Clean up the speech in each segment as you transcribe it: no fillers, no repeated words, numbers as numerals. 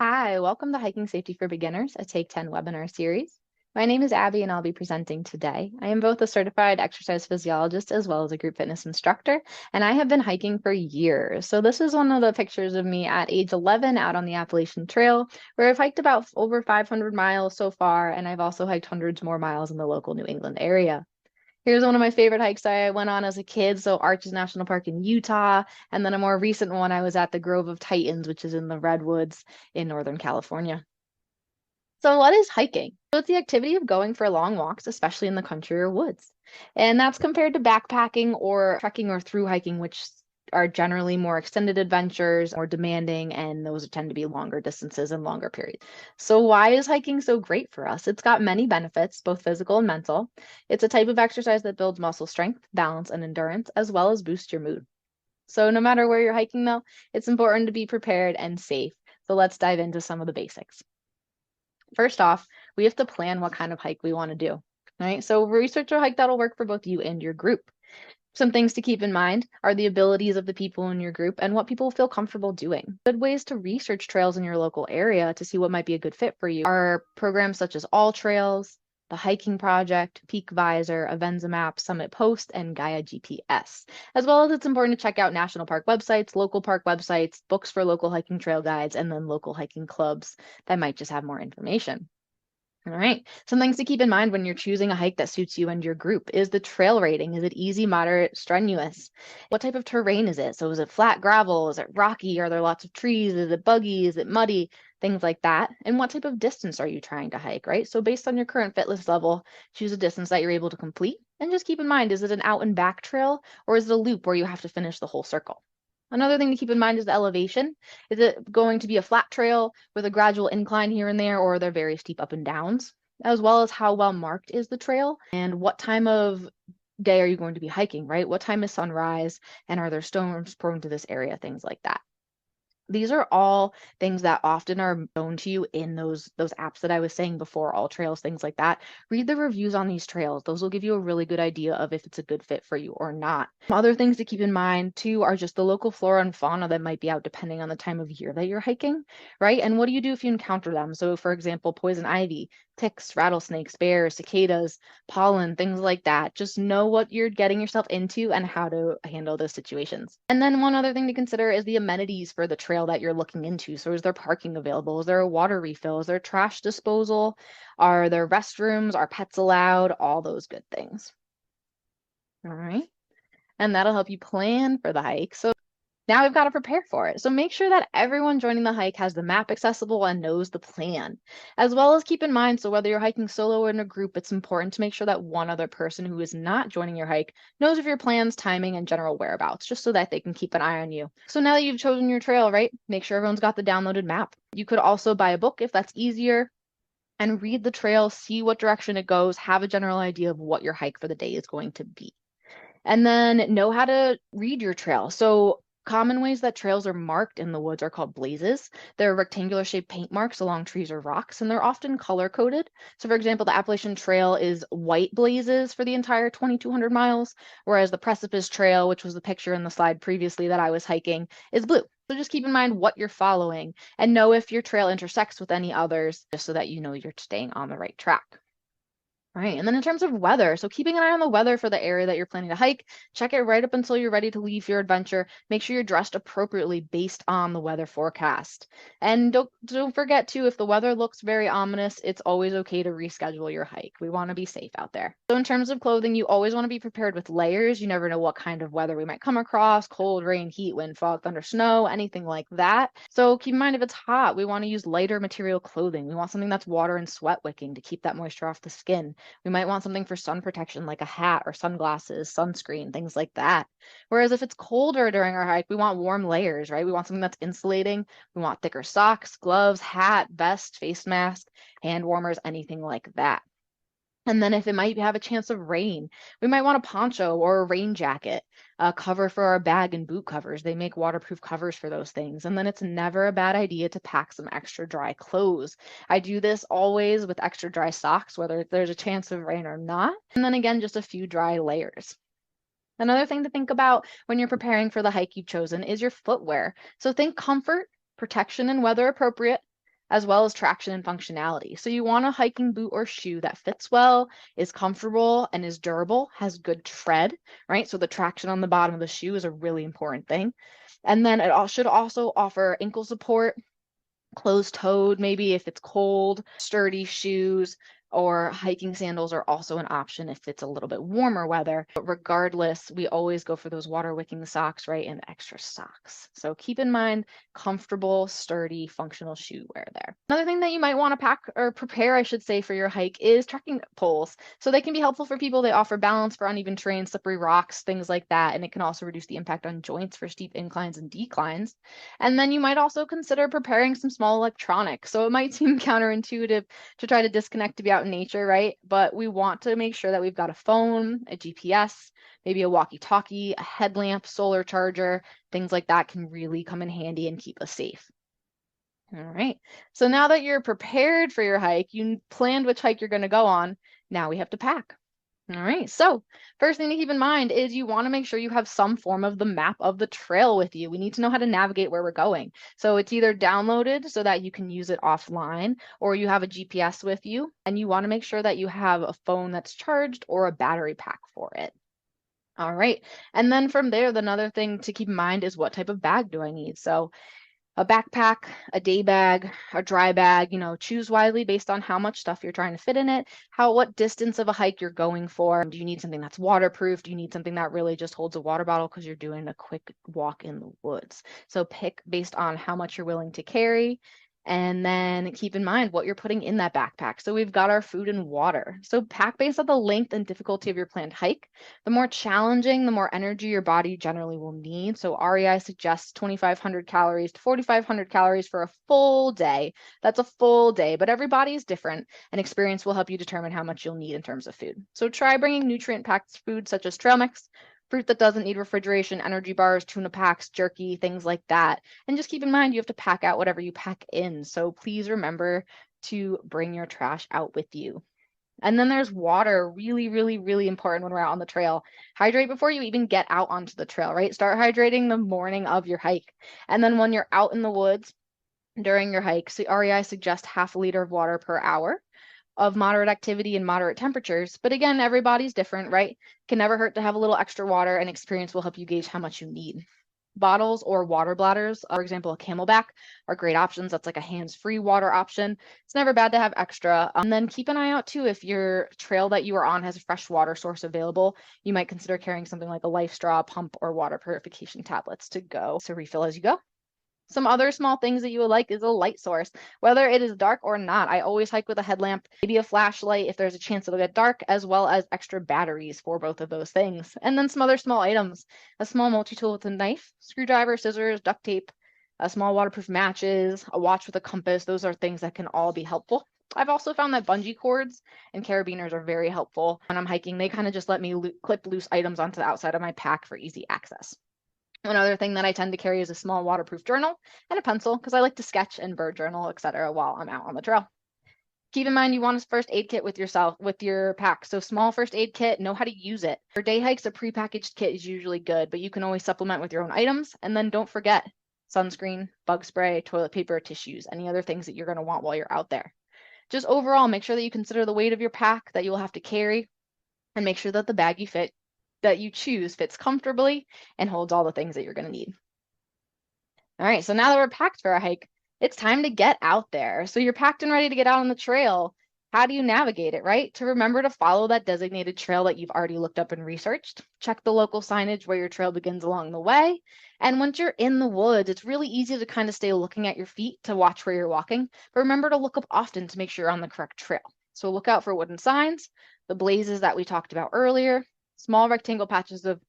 Hi, welcome to Hiking Safety for Beginners, a Take 10 webinar series. My name is Abby and I'll be presenting today. I am both a certified exercise physiologist as well as a group fitness instructor, and I have been hiking for years. So this is one of the pictures of me at age 11 out on the Appalachian Trail, where I've hiked about over 500 miles so far, and I've also hiked hundreds more miles in the local New England area. Here's one of my favorite hikes I went on as a kid. So Arches National Park in Utah. And then a more recent one, I was at the Grove of Titans, which is in the Redwoods in Northern California. So what is hiking? So it's the activity of going for long walks, especially in the country or woods. And that's compared to backpacking or trekking or through hiking, which are generally more extended adventures, more demanding, and those tend to be longer distances and longer periods. So why is hiking so great for us? It's got many benefits, both physical and mental. It's a type of exercise that builds muscle strength, balance, and endurance, as well as boosts your mood. So no matter where you're hiking, though, it's important to be prepared and safe. So let's dive into some of the basics. First off, we have to plan what kind of hike we want to do, right? So research a hike that'll work for both you and your group. Some things to keep in mind are the abilities of the people in your group and what people feel comfortable doing. Good ways to research trails in your local area to see what might be a good fit for you are programs such as All Trails, the Hiking Project, Peak Visor, Avenza Map, Summit Post, and Gaia GPS. As well as it's important to check out national park websites, local park websites, books for local hiking trail guides, and then local hiking clubs that might just have more information. All right. Some things to keep in mind when you're choosing a hike that suits you and your group is the trail rating. Is it easy, moderate, strenuous? What type of terrain is it? So is it flat gravel? Is it rocky? Are there lots of trees? Is it buggy? Is it muddy? Things like that. And what type of distance are you trying to hike, right? So based on your current fitness level, choose a distance that you're able to complete. And just keep in mind, is it an out and back trail or is it a loop where you have to finish the whole circle? Another thing to keep in mind is the elevation. Is it going to be a flat trail with a gradual incline here and there, or are there very steep up and downs? As well as how well marked is the trail and what time of day are you going to be hiking, right? What time is sunrise and are there storms prone to this area? Things like that. These are all things that often are known to you in those apps that I was saying before, All Trails, things like that. Read the reviews on these trails. Those will give you a really good idea of if it's a good fit for you or not. Other things to keep in mind too are just the local flora and fauna that might be out depending on the time of year that you're hiking, right? And what do you do if you encounter them? So for example, poison ivy, ticks, rattlesnakes, bears, cicadas, pollen, things like that. Just know what you're getting yourself into and how to handle those situations. And then one other thing to consider is the amenities for the trail that you're looking into. So is there parking available? Is there a water refill? Is there trash disposal? Are there restrooms? Are pets allowed? All those good things. All right. And that'll help you plan for the hike. So now we've got to prepare for it. So make sure that everyone joining the hike has the map accessible and knows the plan. As well as keep in mind, so whether you're hiking solo or in a group, it's important to make sure that one other person who is not joining your hike knows of your plans, timing, and general whereabouts, just so that they can keep an eye on you. So now that you've chosen your trail, right, make sure everyone's got the downloaded map. You could also buy a book if that's easier and read the trail, see what direction it goes, have a general idea of what your hike for the day is going to be. And then know how to read your trail. So common ways that trails are marked in the woods are called blazes. They're rectangular shaped paint marks along trees or rocks, and they're often color coded. So for example, the Appalachian Trail is white blazes for the entire 2,200 miles, whereas the Precipice Trail, which was the picture in the slide previously that I was hiking, is blue. So just keep in mind what you're following and know if your trail intersects with any others, just so that you know you're staying on the right track. Right. And then in terms of weather, so keeping an eye on the weather for the area that you're planning to hike, check it right up until you're ready to leave your adventure. Make sure you're dressed appropriately based on the weather forecast. And don't forget too, if the weather looks very ominous, it's always okay to reschedule your hike. We want to be safe out there. So in terms of clothing, you always want to be prepared with layers. You never know what kind of weather we might come across, cold, rain, heat, wind, fog, thunder, snow, anything like that. So keep in mind if it's hot, we want to use lighter material clothing. We want something that's water and sweat wicking to keep that moisture off the skin. We might want something for sun protection like a hat or sunglasses, sunscreen, things like that. Whereas if it's colder during our hike, we want warm layers, right? We want something that's insulating. We want thicker socks, gloves, hat, vest, face mask, hand warmers, anything like that. And then if it might have a chance of rain, we might want a poncho or a rain jacket, a cover for our bag and boot covers. They make waterproof covers for those things. And then it's never a bad idea to pack some extra dry clothes. I do this always with extra dry socks, whether there's a chance of rain or not. And then again, just a few dry layers. Another thing to think about when you're preparing for the hike you've chosen is your footwear. So think comfort, protection, and weather appropriate. as well as traction and functionality. So you want a hiking boot or shoe that fits well, is comfortable, and is durable, has good tread, right? So the traction on the bottom of the shoe is a really important thing. And then it should also offer ankle support, closed-toed, maybe if it's cold, sturdy shoes, or hiking sandals are also an option if it's a little bit warmer weather. But regardless, we always go for those water-wicking socks, right, and extra socks. So keep in mind, comfortable, sturdy, functional shoe wear there. Another thing that you might want to pack or prepare, I should say, for your hike is trekking poles. So they can be helpful for people. They offer balance for uneven terrain, slippery rocks, things like that. And it can also reduce the impact on joints for steep inclines and declines. And then you might also consider preparing some small electronics. So it might seem counterintuitive to try to disconnect to be out in nature, right? But we want to make sure that we've got a phone, a GPS, maybe a walkie-talkie, a headlamp, solar charger, things like that can really come in handy and keep us safe. All right. So now that you're prepared for your hike, you planned which hike you're going to go on, now we have to pack. All right, so first thing to keep in mind is you want to make sure you have some form of the map of the trail with you. We need to know how to navigate where we're going. So it's either downloaded so that you can use it offline, or you have a GPS with you, and you want to make sure that you have a phone that's charged or a battery pack for it. All right, and then from there, another thing to keep in mind is what type of bag do I need? So a backpack, a day bag, a dry bag, choose wisely based on how much stuff you're trying to fit in it, what distance of a hike you're going for. Do you need something that's waterproof? Do you need something that really just holds a water bottle because you're doing a quick walk in the woods? So pick based on how much you're willing to carry. And then keep in mind what you're putting in that backpack. So we've got our food and water. So pack based on the length and difficulty of your planned hike. The more challenging, the more energy your body generally will need. So REI suggests 2,500 calories to 4,500 calories for a full day. That's a full day, but every body is different, and experience will help you determine how much you'll need in terms of food. So try bringing nutrient-packed food such as trail mix, fruit that doesn't need refrigeration, energy bars, tuna packs, jerky, things like that. And just keep in mind, you have to pack out whatever you pack in. So please remember to bring your trash out with you. And then there's water, really, really, really important when we're out on the trail. Hydrate before you even get out onto the trail, right? Start hydrating the morning of your hike. And then when you're out in the woods during your hike, so REI suggests half a liter of water per hour of moderate activity and moderate temperatures. But again, everybody's different, right? Can never hurt to have a little extra water, and experience will help you gauge how much you need. Bottles or water bladders, for example, a Camelback, are great options. That's like a hands-free water option. It's never bad to have extra. And then keep an eye out too, if your trail that you are on has a fresh water source available, you might consider carrying something like a Life Straw, pump, or water purification tablets to go. So refill as you go. Some other small things that you would like is a light source, whether it is dark or not. I always hike with a headlamp, maybe a flashlight if there's a chance it'll get dark, as well as extra batteries for both of those things. And then some other small items, a small multi-tool with a knife, screwdriver, scissors, duct tape, a small waterproof matches, a watch with a compass. Those are things that can all be helpful. I've also found that bungee cords and carabiners are very helpful when I'm hiking. They kind of just let me clip loose items onto the outside of my pack for easy access. Another thing that I tend to carry is a small waterproof journal and a pencil because I like to sketch and bird journal, etc. while I'm out on the trail. Keep in mind you want a first aid kit with your pack. So small first aid kit, know how to use it. For day hikes, a prepackaged kit is usually good, but you can always supplement with your own items. And then don't forget sunscreen, bug spray, toilet paper, tissues, any other things that you're going to want while you're out there. Just overall, make sure that you consider the weight of your pack that you will have to carry, and make sure that the bag you choose fits comfortably and holds all the things that you're going to need. All right, so now that we're packed for our hike, it's time to get out there. So you're packed and ready to get out on the trail. How do you navigate it, right? To remember to follow that designated trail that you've already looked up and researched. Check the local signage where your trail begins along the way. And once you're in the woods, it's really easy to kind of stay looking at your feet to watch where you're walking. But remember to look up often to make sure you're on the correct trail. So look out for wooden signs, the blazes that we talked about earlier, small rectangle patches of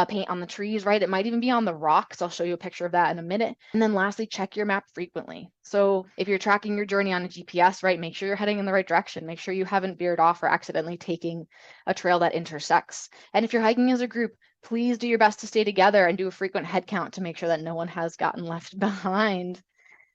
paint on the trees, right? It might even be on the rocks. I'll show you a picture of that in a minute. And then lastly, check your map frequently. So if you're tracking your journey on a GPS, right, make sure you're heading in the right direction. Make sure you haven't veered off or accidentally taking a trail that intersects. And if you're hiking as a group, please do your best to stay together and do a frequent head count to make sure that no one has gotten left behind.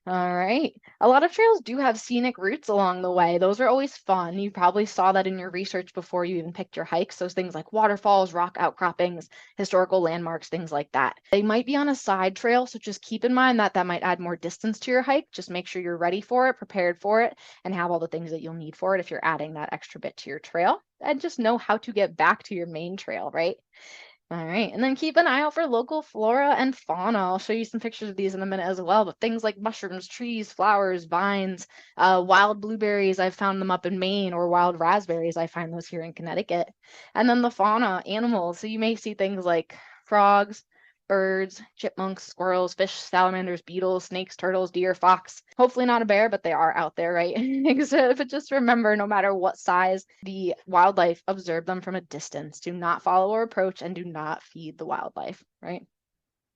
All right. A lot of trails do have scenic routes along the way. Those are always fun. You probably saw that in your research before you even picked your hikes. Those things like waterfalls, rock outcroppings, historical landmarks, things like that. They might be on a side trail, so just keep in mind that that might add more distance to your hike. Just make sure you're ready for it, prepared for it, and have all the things that you'll need for it if you're adding that extra bit to your trail. And just know how to get back to your main trail, right? All right, and then keep an eye out for local flora and fauna. I'll show you some pictures of these in a minute as well, but things like mushrooms, trees, flowers, vines, wild blueberries, I've found them up in Maine, or wild raspberries, I find those here in Connecticut. And then the fauna, animals. So you may see things like frogs, birds, chipmunks, squirrels, fish, salamanders, beetles, snakes, turtles, deer, fox. Hopefully not a bear, but they are out there, right? But just remember, no matter what size the wildlife, observe them from a distance. Do not follow or approach, and do not feed the wildlife, right?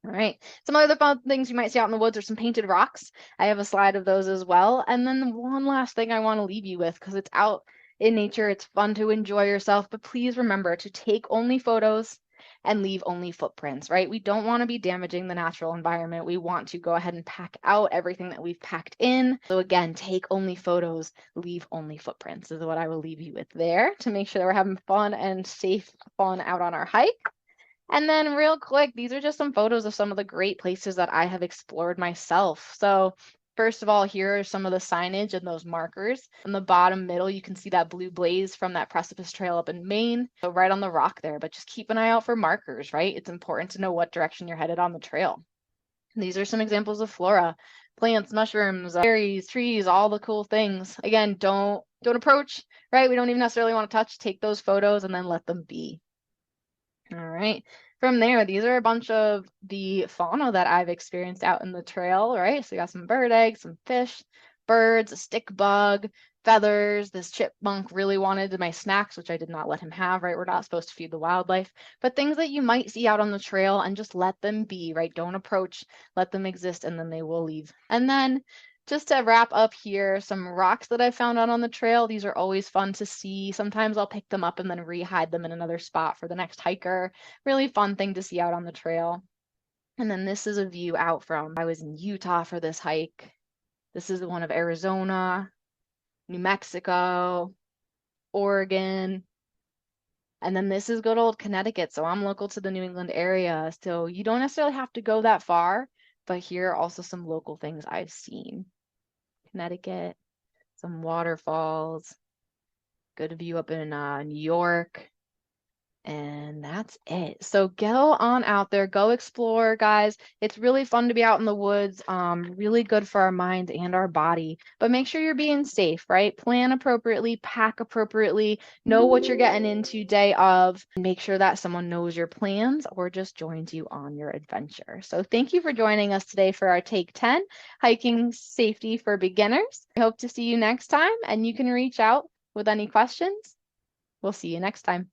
All right. Some other fun things you might see out in the woods are some painted rocks. I have a slide of those as well. And then one last thing I want to leave you with, because it's out in nature, it's fun to enjoy yourself, but please remember to take only photos and leave only footprints, right? We don't want to be damaging the natural environment. We want to go ahead and pack out everything that we've packed in. So again, take only photos, leave only footprints is what I will leave you with there to make sure that we're having fun and safe fun out on our hike. And then real quick, these are just some photos of some of the great places that I have explored myself. So first of all, here are some of the signage and those markers. In the bottom middle, you can see that blue blaze from that precipice trail up in Maine. So right on the rock there, but just keep an eye out for markers, right? It's important to know what direction you're headed on the trail. These are some examples of flora, plants, mushrooms, berries, trees, all the cool things. Again, don't approach, right? We don't even necessarily want to touch. Take those photos and then let them be. All right. From there, these are a bunch of the fauna that I've experienced out in the trail, right? So you got some bird eggs, some fish, birds, a stick bug, feathers. This chipmunk really wanted my snacks, which I did not let him have, right? We're not supposed to feed the wildlife, but things that you might see out on the trail and just let them be, right? Don't approach, let them exist, and then they will leave. And then just to wrap up here, some rocks that I found out on the trail. These are always fun to see. Sometimes I'll pick them up and then rehide them in another spot for the next hiker. Really fun thing to see out on the trail. And then this is a view out from, I was in Utah for this hike. This is the one of Arizona, New Mexico, Oregon. And then this is good old Connecticut. So I'm local to the New England area. So you don't necessarily have to go that far, but here are also some local things I've seen. Connecticut, some waterfalls, good view up in New York. And that's it. So go on out there, go explore, guys. It's really fun to be out in the woods, really good for our mind and our body. But make sure you're being safe, right? Plan appropriately, pack appropriately, know what you're getting into day of, and make sure that someone knows your plans or just joins you on your adventure. So thank you for joining us today for our Take 10, Hiking Safety for Beginners. I hope to see you next time, and you can reach out with any questions. We'll see you next time.